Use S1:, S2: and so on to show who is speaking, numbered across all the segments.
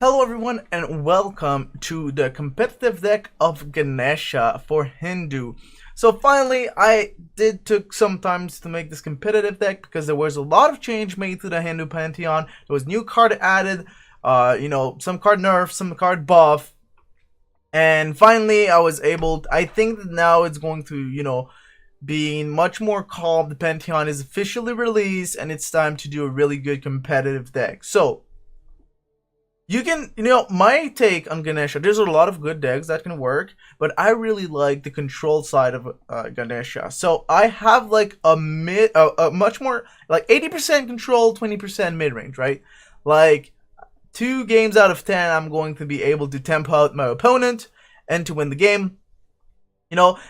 S1: Hello everyone and welcome to the competitive deck of Ganesha for Hindu. So finally I took some time to make this competitive deck because there was a lot of change made to the Hindu Pantheon. There was new card added, some card nerf, some card buff. And finally I was able, I think that now it's going to, being much more calm. The Pantheon is officially released and it's time to do a really good competitive deck. So you can, my take on Ganesha, there's a lot of good decks that can work, but I really like the control side of Ganesha. So I have like a much more, like 80% control, 20% mid-range, right? Like 2 games out of 10, I'm going to be able to tempo out my opponent and to win the game.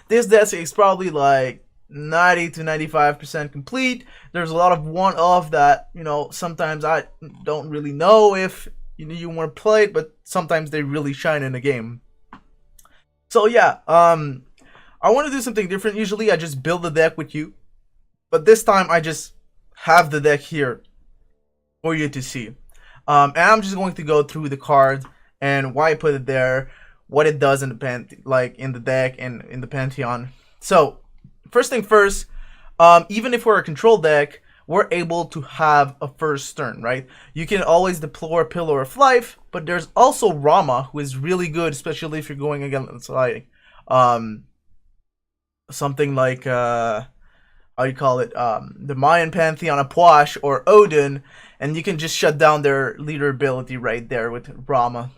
S1: This deck is probably like 90 to 95% complete. There's a lot of one-off that, sometimes I don't really know if you want to play it, but sometimes they really shine in the game. So yeah, I want to do something different. Usually I just build the deck with you, but this time I just have the deck here for you to see. And I'm just going to go through the cards and why I put it there, what it does in the in the deck and in the Pantheon. So first thing first, even if we're a control deck, we're able to have a first turn, right? You can always deploy Pillar of Life, but there's also Rama, who is really good, especially if you're going against like something like how you call it, the Mayan Pantheon, Apuash or Odin, and you can just shut down their leader ability right there with Rama.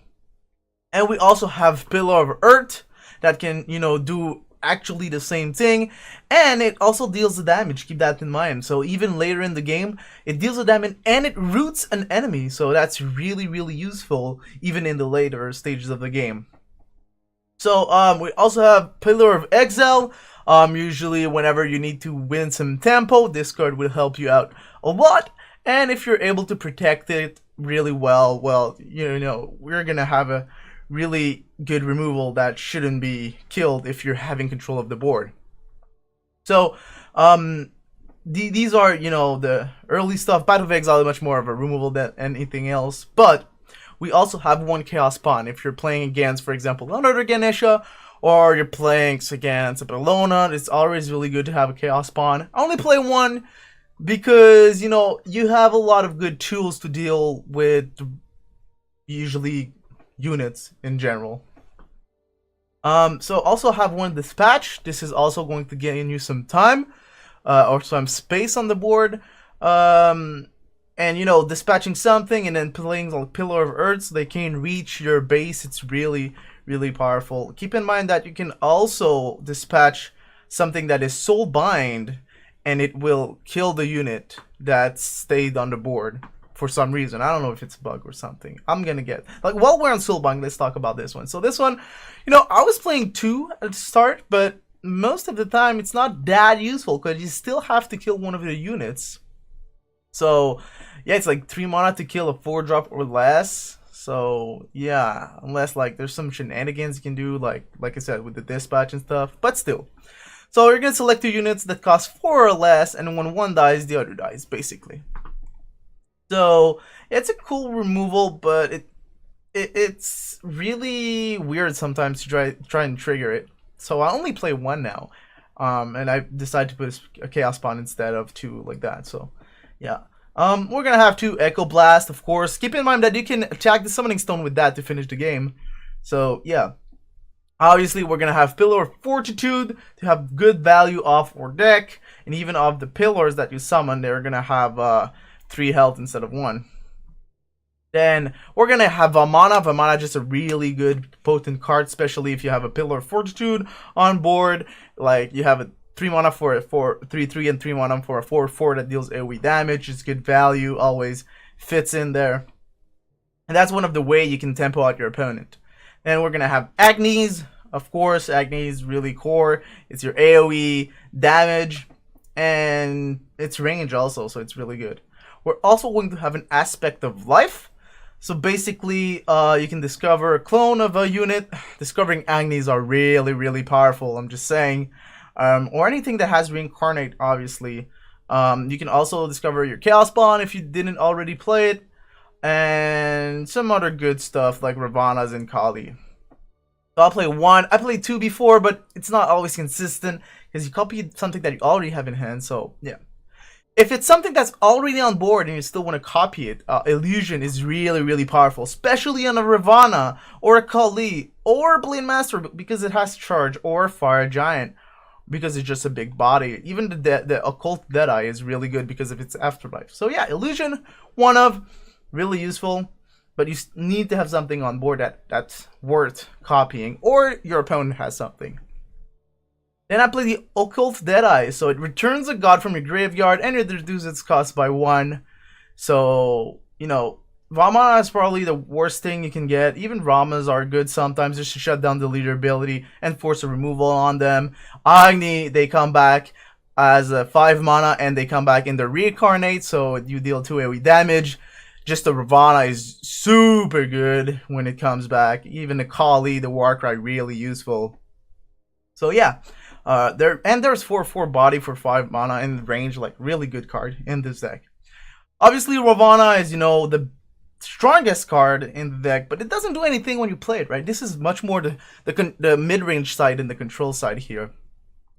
S1: And we also have Pillar of Earth that can, do actually the same thing, and it also deals the damage. Keep that in mind. So even later in the game, it deals the damage and it roots an enemy, so that's really useful even in the later stages of the game. So we also have Pillar of Exile. Usually whenever you need to win some tempo, this card will help you out a lot, and if you're able to protect it really well, we're gonna have a really good removal that shouldn't be killed if you're having control of the board. So these are, the early stuff. Battle of Exile is much more of a removal than anything else, but we also have one Chaos Pawn if you're playing against, for example, another Ganesha, or you're playing against Bellona. It's always really good to have a Chaos Pawn. I only play one because, you have a lot of good tools to deal with usually units in general. So also have one Dispatch. This is also going to gain you some time or some space on the board. And dispatching something and then playing like Pillar of Earth so they can reach your base. It's really powerful. Keep in mind that you can also dispatch something that is Soulbind, and it will kill the unit that stayed on the board for some reason. I don't know if it's a bug or something. I'm gonna get, like, while we're on Soulbind, let's talk about this one. So this one, I was playing 2 at the start, but most of the time it's not that useful because you still have to kill one of the units. So yeah, it's like 3 mana to kill a 4-drop or less. So yeah, unless like there's some shenanigans you can do, like I said, with the dispatch and stuff, but still. So you're gonna select 2 units that cost 4 or less, and when one dies, the other dies, basically. So it's a cool removal, but it's really weird sometimes to try and trigger it. So I only play 1 now, and I decided to put a Chaos Pawn instead of 2 like that. So yeah, we're gonna have 2 Echo Blast, of course. Keep in mind that you can attack the Summoning Stone with that to finish the game. So yeah, obviously we're gonna have Pillar of Fortitude to have good value off our deck, and even off the pillars that you summon, they're gonna have 3 health instead of 1. Then we're gonna have Vamana. Vamana just a really good potent card, especially if you have a Pillar of Fortitude on board. Like you have a 3 mana for a 3/3 and 3 mana for a 4/4 that deals AoE damage. It's good value, always fits in there. And that's one of the way you can tempo out your opponent. Then we're gonna have Agnes. Of course, Agnes is really core. It's your AoE damage and its range also, so it's really good. We're also going to have an Aspect of Life. So basically, you can discover a clone of a unit. Discovering Agnes are really powerful, I'm just saying. Or anything that has Reincarnate, obviously. You can also discover your Chaos Pawn if you didn't already play it. and some other good stuff like Ravana's and Kali. So I'll play one. I played two before, but it's not always consistent because you copied something that you already have in hand. So yeah, if it's something that's already on board and you still want to copy it, Illusion is really powerful, especially on a Ravana or a Kali or Blade Master because it has charge, or Fire Giant because it's just a big body. Even the Occult Deadeye is really good because of its afterlife. So yeah, Illusion, one of, really useful, but you need to have something on board that's worth copying, or your opponent has something. Then I play the Occult Deadeye, so it returns a god from your graveyard and it reduces its cost by 1. So, you know, Vamana is probably the worst thing you can get. Even Ramas are good sometimes just to shut down the leader ability and force a removal on them. Agni, they come back as a 5 mana and they come back in the reincarnate, so you deal 2 AoE damage. Just the Ravana is super good when it comes back. Even the Kali, the Warcry, really useful. So yeah, there's 4/4 body for 5 mana in range, like really good card in this deck. Obviously, Ravana is, you know, the strongest card in the deck, but it doesn't do anything when you play it, right? This is much more the mid-range side and the control side here.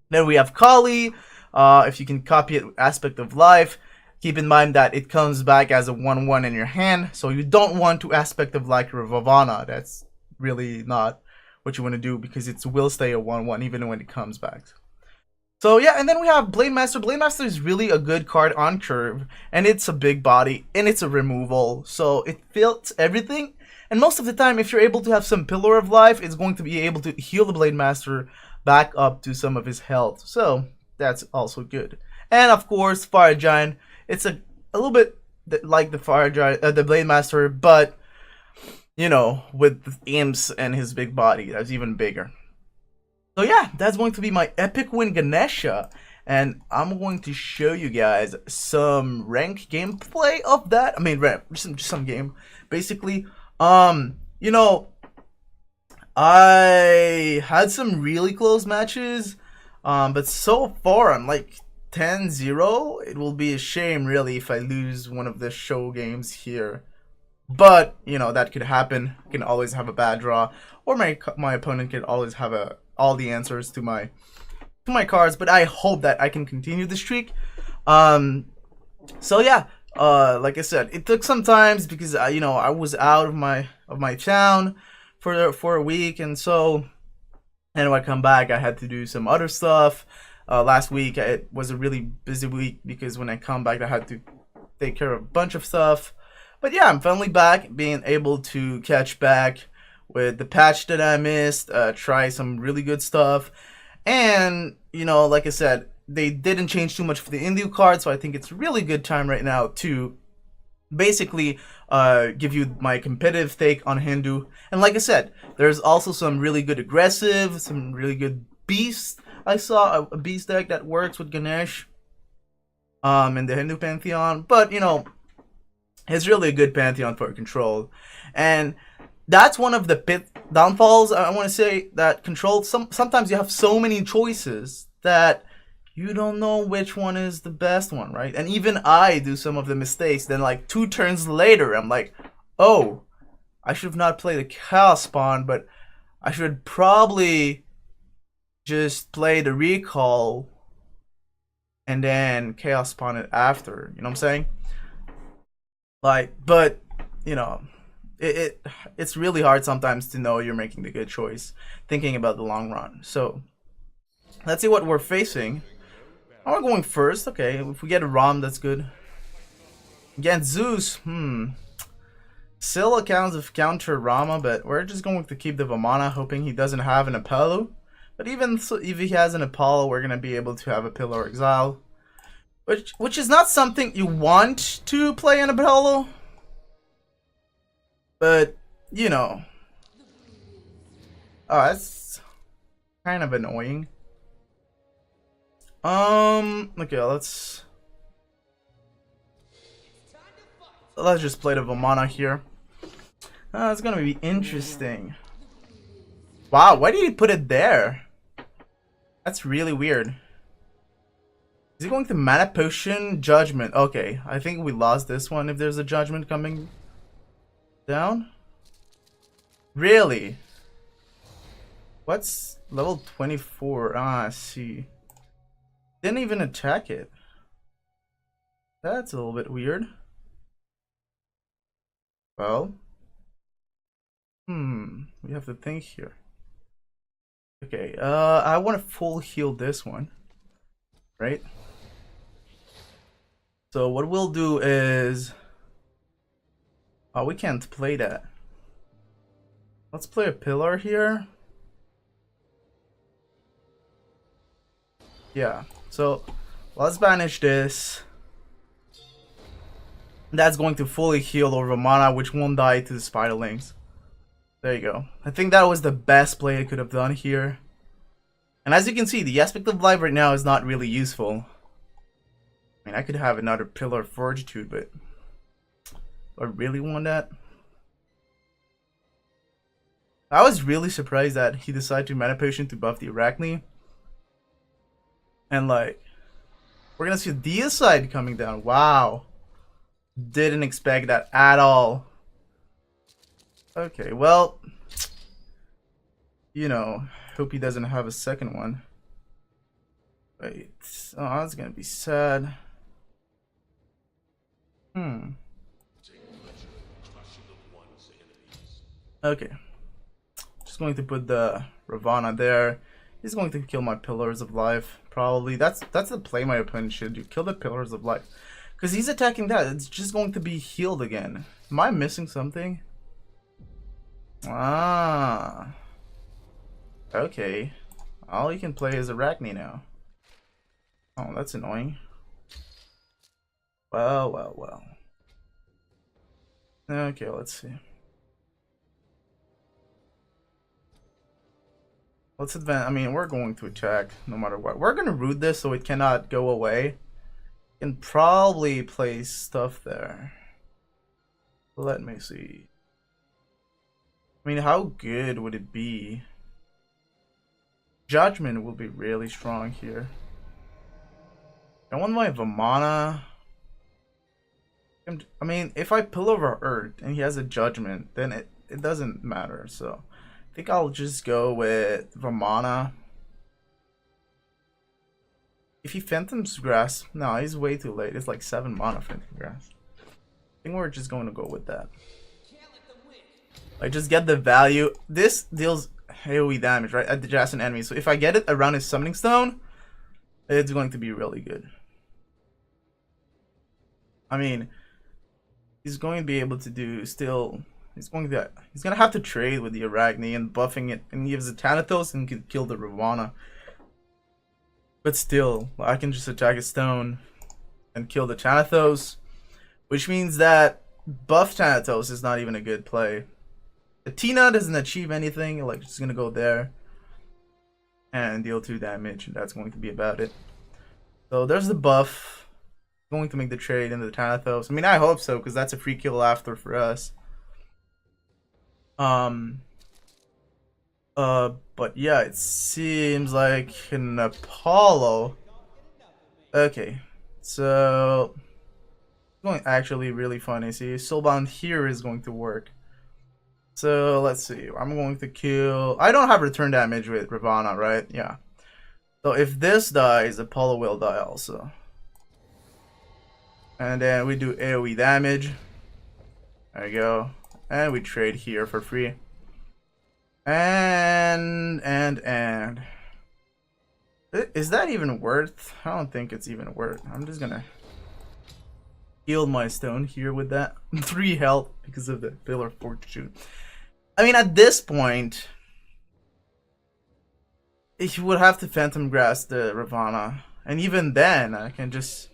S1: Then we have Kali. If you can copy it with Aspect of Life, keep in mind that it comes back as a 1/1 in your hand, so you don't want to Aspect of Life your Ravana. That's really not what you want to do because it will stay a 1/1 even when it comes back. So yeah, and then we have Blade Master. Blade Master is really a good card on curve, and it's a big body, and it's a removal, so it fits everything. And most of the time, if you're able to have some Pillar of Life, it's going to be able to heal the Blade Master back up to some of his health. So that's also good. And of course, Fire Giant. It's a little bit like the Fire Giant, the Blade Master, but you know, with the imps and his big body, that's even bigger. So yeah, that's going to be my epic win Ganesha, and I'm going to show you guys some rank gameplay of that. I mean, just some game, basically. You know, I had some really close matches, but so far I'm like 10-0. It will be a shame, really, if I lose one of the show games here. But, you know, that could happen. I can always have a bad draw. Or my opponent can always have all the answers to my cards. But I hope that I can continue the streak. So, yeah. Like I said, it took some time because, you know, I was out of my town for a week. And so, and when I come back, I had to do some other stuff. Last week, it was a really busy week because when I come back, I had to take care of a bunch of stuff. But yeah, I'm finally back, being able to catch back with the patch that I missed, try some really good stuff. And, you know, like I said, they didn't change too much for the Indu card, so I think it's a really good time right now to basically give you my competitive take on Hindu. And like I said, there's also some really good aggressive, some really good beasts. I saw a beast deck that works with Ganesh in the Hindu Pantheon, but, you know, it's really a good Pantheon for control. And that's one of the downfalls. I want to say that control, sometimes you have so many choices that you don't know which one is the best one, right? And even I do some of the mistakes. Then like 2 turns later, I'm like, oh, I should have not played the Chaos Spawn, but I should probably just play the Recall and then Chaos Spawn it after. You know what I'm saying? Like, but, you know, it's really hard sometimes to know you're making the good choice, thinking about the long run. So, let's see what we're facing. Oh, we're going first. Okay, if we get a Rom, that's good. Against Zeus, still accounts of counter Rama, but we're just going to keep the Vamana, hoping he doesn't have an Apollo. But even so, if he has an Apollo, we're going to be able to have a Pillar Exile. Which is not something you want to play in Apollo. But, you know. Oh, that's kind of annoying. Okay, let's just play the Vamana here. It's gonna be interesting. Wow, why did he put it there? That's really weird. Is he going to Mana Potion? Judgment. Okay, I think we lost this one if there's a Judgment coming. Down? Really? What's level 24? Ah, I see. Didn't even attack it. That's a little bit weird. Well. We have to think here. Okay, I want to full heal this one. Right? So what we'll do is... Oh, we can't play that. Let's play a pillar here. Yeah, so let's banish this. That's going to fully heal over mana, which won't die to the spiderlings. There you go. I think that was the best play I could have done here. And as you can see, the aspect of life right now is not really useful. I mean, I could have another Pillar of Fortitude, but do I really want that? I was really surprised that he decided to Mana Potion to buff the Arachne. And like, we're gonna see the Deicide coming down. Wow. Didn't expect that at all. Okay, well, you know, hope he doesn't have a second one. Wait, oh, that's gonna be sad. Okay. Just going to put the Ravana there. He's going to kill my Pillars of Life, probably. That's the play my opponent should do. Kill the Pillars of Life. Because he's attacking that. It's just going to be healed again. Am I missing something? Ah. Okay. All he can play is Arachne now. Oh, that's annoying. Well, well, well. Okay, let's see. Let's advance. I mean, we're going to attack no matter what. We're going to root this so it cannot go away. Can probably place stuff there. Let me see. I mean, how good would it be? Judgment will be really strong here. I want my Vamana. I mean, if I pull over Earth and he has a Judgment, then it doesn't matter. So I think I'll just go with Vamana. If he Phantom's Grasp, no, he's way too late. It's like 7 mana Phantom Grasp. I think we're just going to go with that. Like, just get the value. This deals AoE damage, right, at the adjacent enemy. So if I get it around his Summoning Stone, it's going to be really good. I mean, he's going to be able to do still. He's gonna have to trade with the Arachne and buffing it, and he gives a Thanatos and can kill the Ravana. But still, I can just attack a stone and kill the Thanatos, which means that buff Thanatos is not even a good play. The Tina doesn't achieve anything, like just gonna go there and deal 2 damage, and that's going to be about it. So there's the buff. Going to make the trade into the Thanatos. I mean, I hope so, because that's a free kill after for us. But yeah, it seems like an Apollo. Okay, so going actually really funny. See, Soulbound here is going to work. So let's see. I'm going to kill. I don't have return damage with Ravana, right? Yeah. So if this dies, Apollo will die also. And then we do AoE damage. There we go. And we trade here for free. And is that even worth? I don't think it's even worth. I'm just gonna heal my stone here with that. 3 health because of the Pillar of Fortitude. I mean, at this point, he would have to Phantom Grasp the Ravana, and even then, I can just.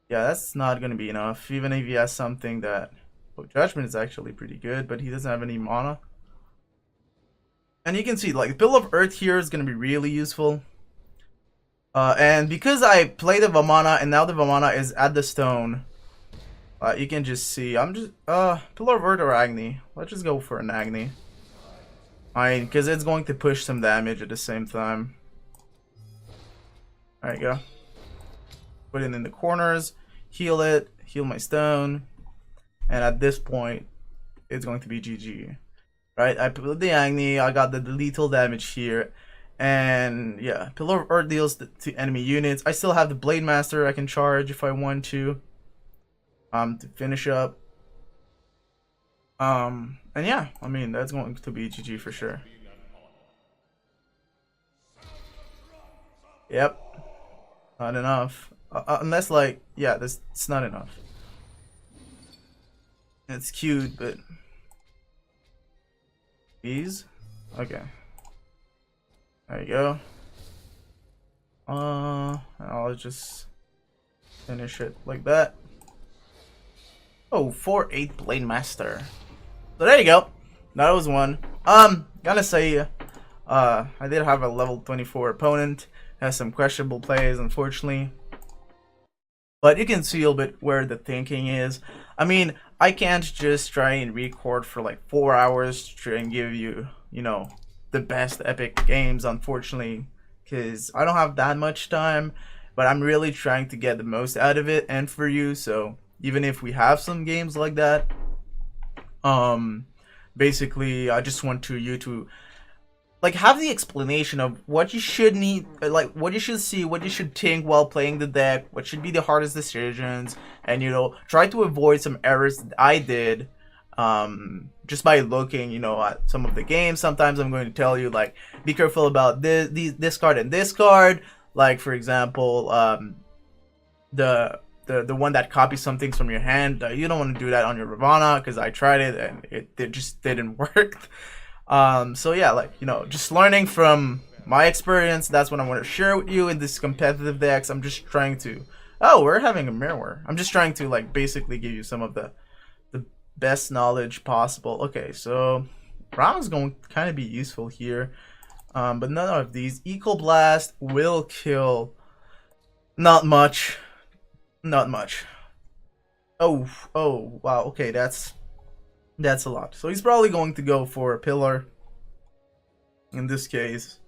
S1: Yeah, that's not gonna be enough. Even if he has something that. Oh, Judgment is actually pretty good, but he doesn't have any mana. And you can see, like, Pillar of Earth here is going to be really useful. And because I played the Vamana, and now the Vamana is at the stone, you can just see, I'm just, Pillar of Earth or Agni. Let's just go for an Agni. I mean, because it's going to push some damage at the same time. There you go. Put it in the corners, heal it, heal my stone. And at this point, it's going to be GG. Right? I put the Agni, I got the lethal damage here. And yeah, Pillar of Earth deals to enemy units. I still have the Blade Master I can charge if I want to finish up. And yeah, I mean, that's going to be GG for sure. Yep. Not enough. Unless, like, yeah, it's not enough. It's cute, but... These? Okay. There you go. I'll just finish it like that. Oh, 4/8 Blade Master. So there you go. That was one. Gotta say, I did have a level 24 opponent. Has some questionable plays, unfortunately. But you can see a little bit where the thinking is. I mean, I can't just try and record for like 4 hours to try and give you, you know, the best epic games, unfortunately, because I don't have that much time. But I'm really trying to get the most out of it and for you. So even if we have some games like that, basically I just want you to like have the explanation of what you should need, like what you should see, what you should think while playing the deck, what should be the hardest decisions, and you know, try to avoid some errors that I did just by looking, you know, at some of the games. Sometimes I'm going to tell you like be careful about this card and this card, like for example the one that copies some things from your hand. You don't want to do that on your Ravana, because I tried it and it just didn't work. So yeah, like, you know, just learning from my experience, that's what I want to share with you in this competitive decks. I'm just trying to, oh, we're having a mirror. I'm just trying to like basically give you some of the best knowledge possible. Okay, so Rama's going to kind of be useful here, but none of these. Eco Blast will kill. Not much. Oh, wow, okay, that's a lot. So he's probably going to go for a pillar. In this case,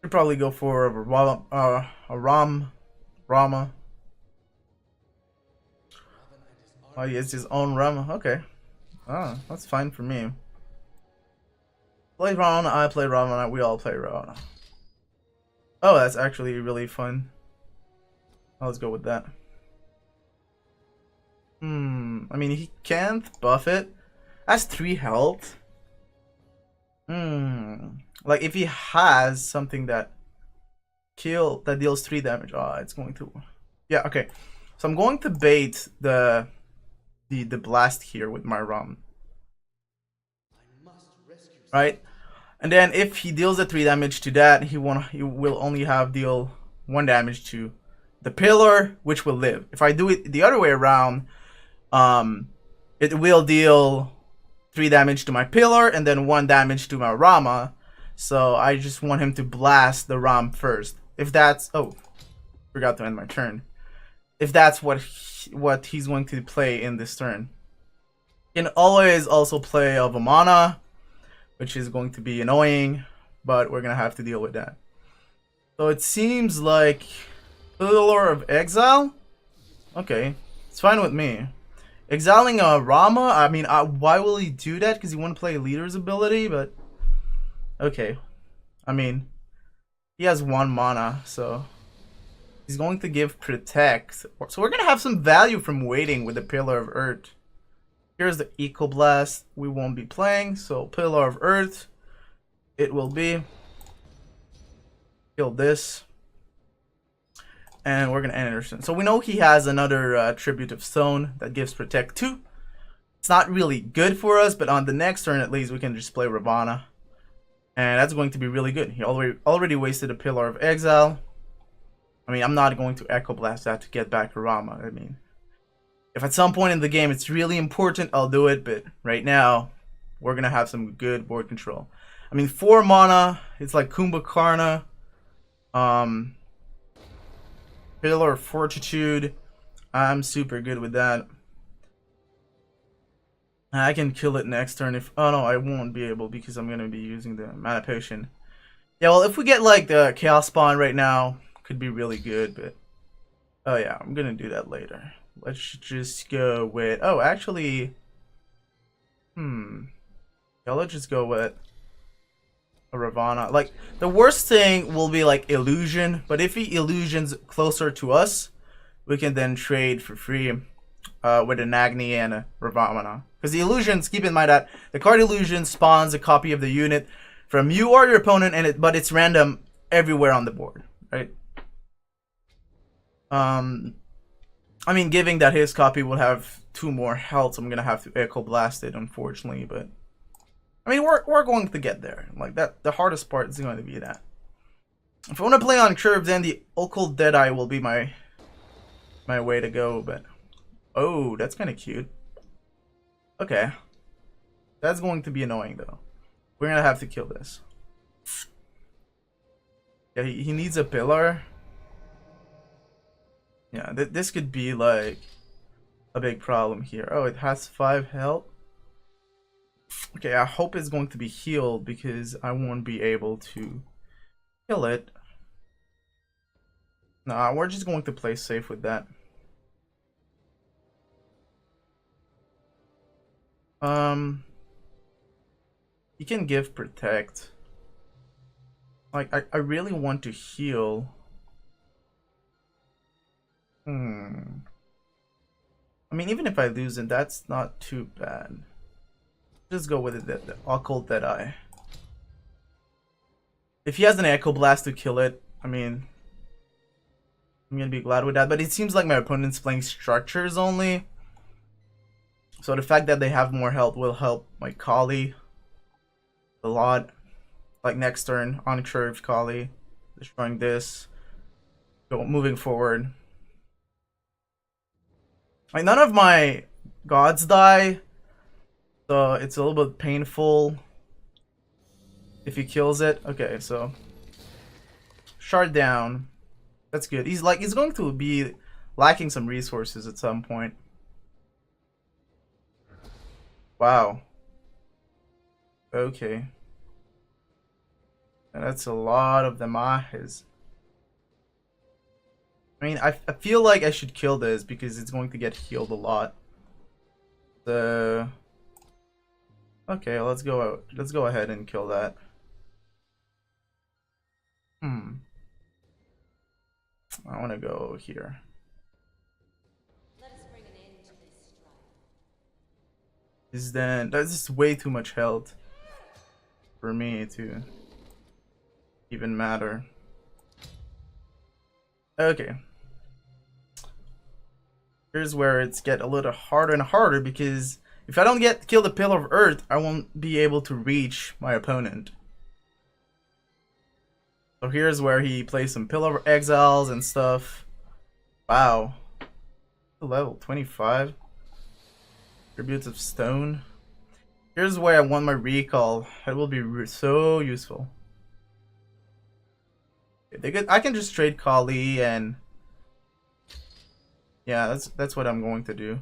S1: he'll probably go for a Rama. Oh, he has his own Rama. Okay, that's fine for me. Play Rana, I play Rama, we all play Rana. Oh, that's actually really fun. Let's go with that. I mean, he can't buff it. That's 3 health. Like if he has something that deals 3 damage. Oh, it's going to. Yeah, okay. So I'm going to bait the blast here with my Ram. Right? And then if he deals the 3 damage to that, he will only have deal 1 damage to the pillar, which will live. If I do it the other way around, it will deal 3 damage to my pillar and then 1 damage to my Rama. So I just want him to blast the Ram first. If that's, oh, forgot to end my turn. If that's what he's going to play in this turn. You can always also play a Vamana, which is going to be annoying, but we're gonna have to deal with that. So it seems like Pillar of Exile. Okay, it's fine with me. Exiling a Rama, I mean, why will he do that? Because he want to play Leader's ability, but okay. I mean, he has 1 mana, so he's going to give Protect. So we're going to have some value from waiting with the Pillar of Earth. Here's the Eco Blast we won't be playing, so Pillar of Earth, it will be. Kill this. And we're going to end Anderson. So we know he has another Tribute of Stone that gives Protect 2. It's not really good for us, but on the next turn at least we can just play Ravana. And that's going to be really good. He already wasted a Pillar of Exile. I mean, I'm not going to Echo Blast that to get back to Rama. I mean, if at some point in the game it's really important, I'll do it. But right now, we're going to have some good board control. I mean, 4 mana, it's like Kumbhakarna. Pillar of Fortitude. I'm super good with that. I can kill it next turn if... Oh no, I won't be able because I'm going to be using the Mana Potion. Yeah, well, if we get like the Chaos Spawn right now, could be really good, but... Oh yeah, I'm going to do that later. Let's just go with... Oh, actually... Yeah, let's just go with a Ravana. Like, the worst thing will be like illusion, but if he illusions closer to us, we can then trade for free with an Agni and a Ravana. Because the illusions, keep in mind that the card illusion spawns a copy of the unit from you or your opponent, but it's random everywhere on the board, right? I mean, given that his copy will have 2 more health, I'm gonna have to Echo Blast it, unfortunately. But I mean, we're going to get there. Like that, the hardest part is going to be that. If I want to play on curve, then the Occult Deadeye will be my way to go. But oh, that's kind of cute. Okay, that's going to be annoying though. We're gonna have to kill this. Yeah, he needs a pillar. Yeah, this could be like a big problem here. Oh, it has 5 health. Okay, I hope it's going to be healed because I won't be able to kill it. Nah, we're just going to play safe with that. You can give protect. Like, I really want to heal. I mean, even if I lose it, that's not too bad. Just go with it, the Occult Deadeye. If he has an Echo Blast to kill it, I mean, I'm gonna be glad with that. But it seems like my opponent's playing structures only. So the fact that they have more health will help my Kali a lot. Like next turn, on curve Kali, destroying this. So moving forward. Like none of my gods die. So it's a little bit painful if he kills it. Okay, so shard down. That's good. He's going to be lacking some resources at some point. Wow. Okay. And that's a lot of the Mahas. I mean, I feel like I should kill this because it's going to get healed a lot. Okay, let's go ahead and kill that. I want to go here. That's just way too much health for me to even matter. Okay. Here's where it's get a little harder and harder because if I don't kill the Pillar of Earth, I won't be able to reach my opponent. So here's where he plays some Pillar of Exiles and stuff. Wow. Level 25. Tributes of Stone. Here's where I want my recall. It will be so useful. I can just trade Kali and yeah, that's what I'm going to do.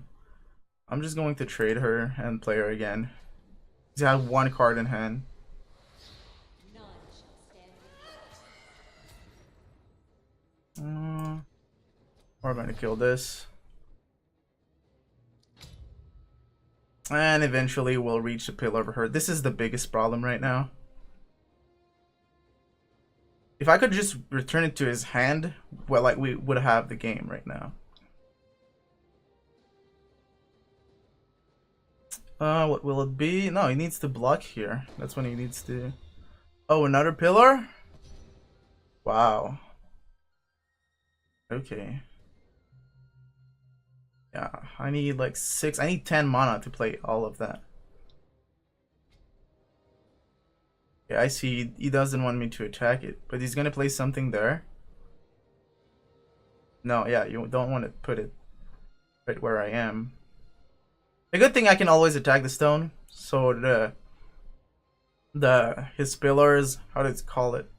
S1: I'm just going to trade her and play her again. Because I have 1 card in hand. We're going to kill this. And eventually we'll reach the Pillar of Earth. This is the biggest problem right now. If I could just return it to his hand, well, like we would have the game right now. What will it be? No, he needs to block here. That's when he needs to... Oh, another pillar? Wow. Okay. Yeah, I need like 6. I need 10 mana to play all of that. Yeah, I see. He doesn't want me to attack it, but he's gonna play something there. No, yeah, you don't want to put it right where I am. A good thing I can always attack the stone. So his pillars, how does it call it?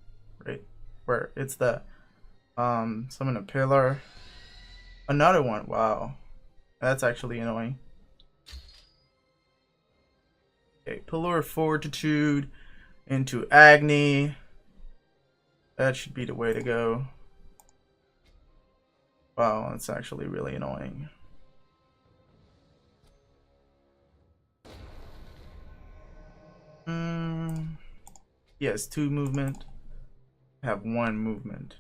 S1: Right, where it's the summon a pillar. Another one. Wow, that's actually annoying. Okay, Pillar of Fortitude into Agni. That should be the way to go. Wow, that's actually really annoying. He has 2 movement. I have 1 movement.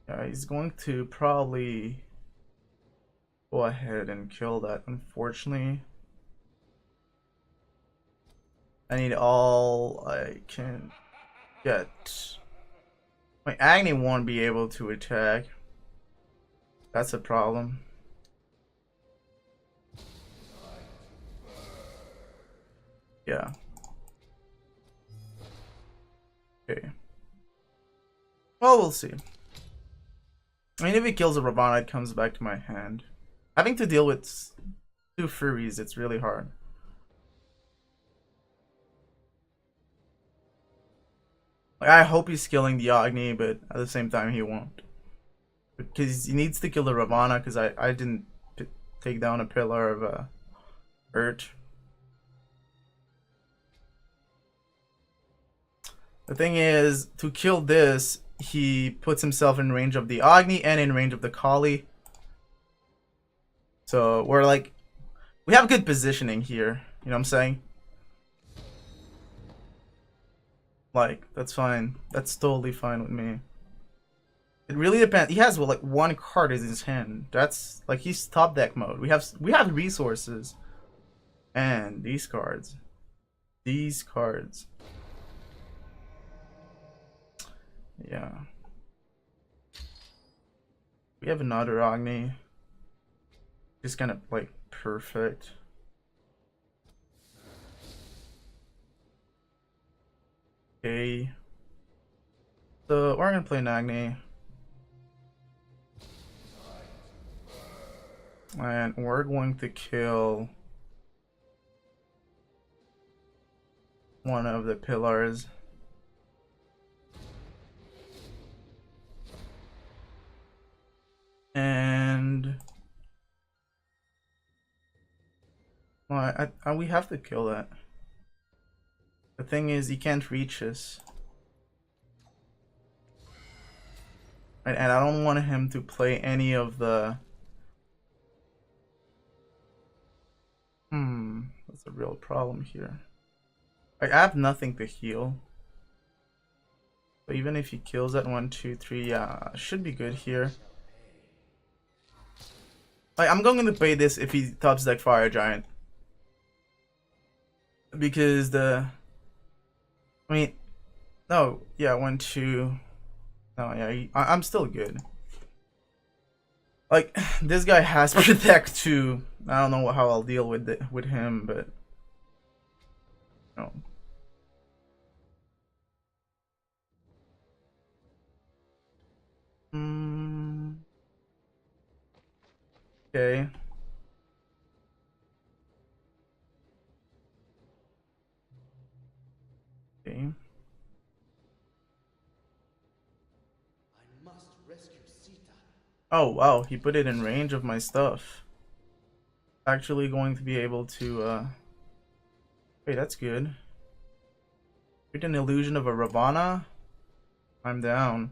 S1: Yeah, he's going to probably go ahead and kill that, unfortunately. I need all I can get. My Agni won't be able to attack. That's a problem. Yeah. Okay. Well, we'll see. I mean, if he kills a Ravana, it comes back to my hand. Having to deal with 2 Furies, it's really hard. Like, I hope he's killing the Agni, but at the same time, he won't. Because he needs to kill the Ravana, because I didn't take down a pillar of Earth. The thing is, to kill this, he puts himself in range of the Agni and in range of the Kali. So we're like, we have good positioning here. You know what I'm saying? Like, that's fine. That's totally fine with me. It really depends. He has, well, like 1 card in his hand. That's like, he's top deck mode. We have resources. And these cards. These cards. Yeah. We have another Agni. Just kind of like perfect. Okay. So we're gonna play an Agni. And we're going to kill one of the pillars. And well, we have to kill that. The thing is, he can't reach us. And I don't want him to play any of the... That's a real problem here. I have nothing to heal. But even if he kills that 1, 2, 3, yeah, should be good here. Like, I'm going to play this if he tops deck Fire Giant. Because the... I mean... No, yeah, 1, 2... No, yeah, I'm still good. Like, this guy has Protect too. I don't know how I'll deal with him, but... No. Okay. Okay. Oh wow, he put it in range of my stuff. Actually going to be able to wait, that's good. Create an illusion of a Ravana. I'm down.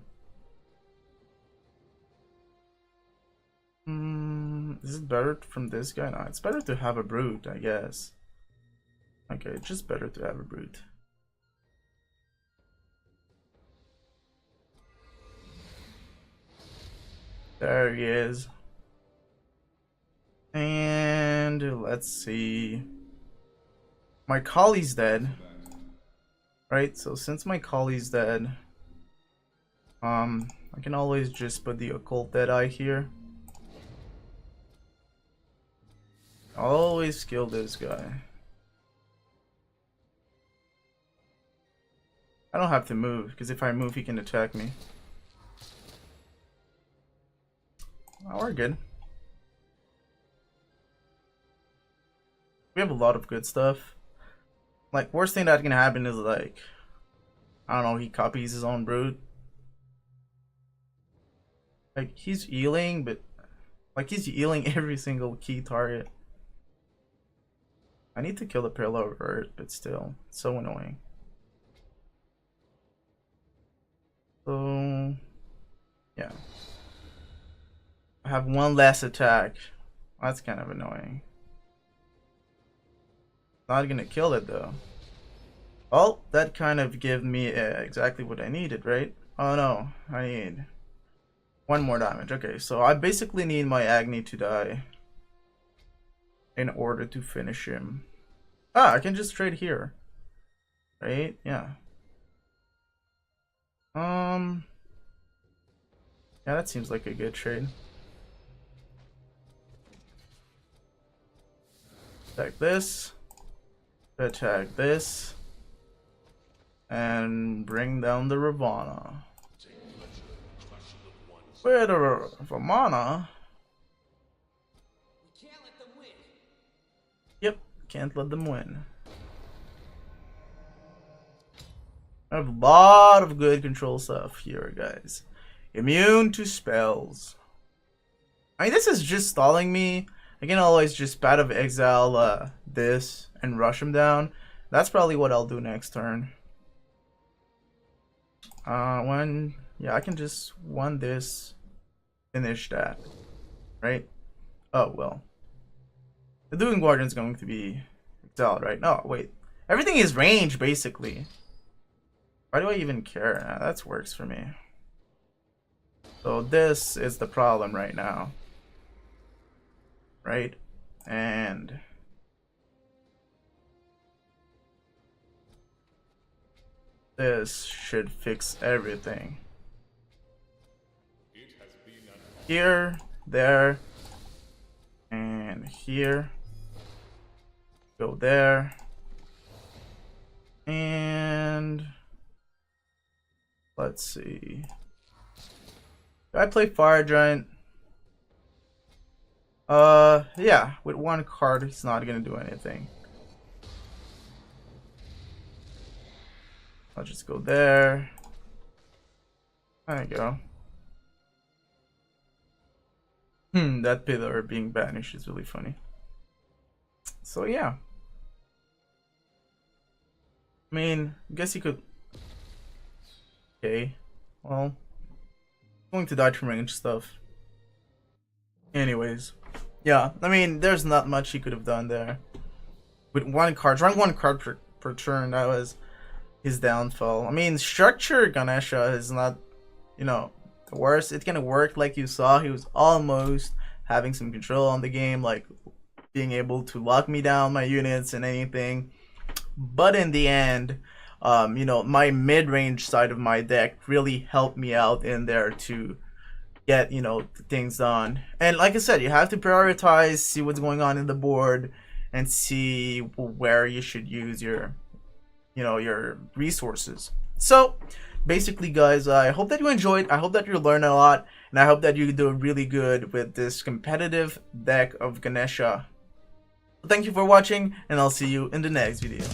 S1: Is it better from this guy? No, it's better to have a Brute, I guess. Okay, it's just better to have a Brute. There he is. And let's see. My Kali's dead. Right, so since my Kali's dead, I can always just put the Occult Deadeye here. I'll always kill this guy. I don't have to move, because if I move, he can attack me. Oh, we're good. We have a lot of good stuff. Like, worst thing that can happen is, like, I don't know, he copies his own Brute. Like, he's healing, but, like, he's healing every single key target. I need to kill the Pillar of Earth, but still, it's so annoying. So, yeah. I have 1 less attack. That's kind of annoying. Not gonna kill it though. Well, that kind of gave me exactly what I needed, right? Oh no, I need one more damage. Okay, so I basically need my Agni to die in order to finish him. Ah, I can just trade here. Right? Yeah. Yeah, that seems like a good trade. Attack this. Attack this. And bring down the Ravana. Where the Ravana? Yep, can't let them win. I have a lot of good control stuff here, guys. Immune to spells. I mean, this is just stalling me. I can always just Bat of Exile this and rush him down. That's probably what I'll do next turn. Yeah, I can just one this, finish that, right? Oh well. The Dueling Guardian is going to be exiled, right? No, wait. Everything is range basically. Why do I even care? Nah, that works for me. So this is the problem right now. Right? And this should fix everything. Here, there, and here. Go there. And let's see. Do I play Fire Giant? Yeah, with one card, it's not gonna do anything. I'll just go there. There you go. That pillar being banished is really funny. So yeah. I mean, I guess you could. Okay. Well, I'm going to die from range stuff. Anyways. Yeah, I mean, there's not much he could have done there. With one card, drawing one card per turn, that was his downfall. I mean, structure Ganesha is not, you know, the worst. It's gonna work like you saw. He was almost having some control on the game, like being able to lock me down my units and anything. But in the end, you know, my mid-range side of my deck really helped me out in there to get, you know, things done. And like I said, you have to prioritize, see what's going on in the board, and see where you should use your, you know, your resources. So basically, guys, I hope that you enjoyed. I hope that you learned a lot, and I hope that you do really good with this competitive deck of Ganesha. Thank you for watching, and I'll see you in the next video.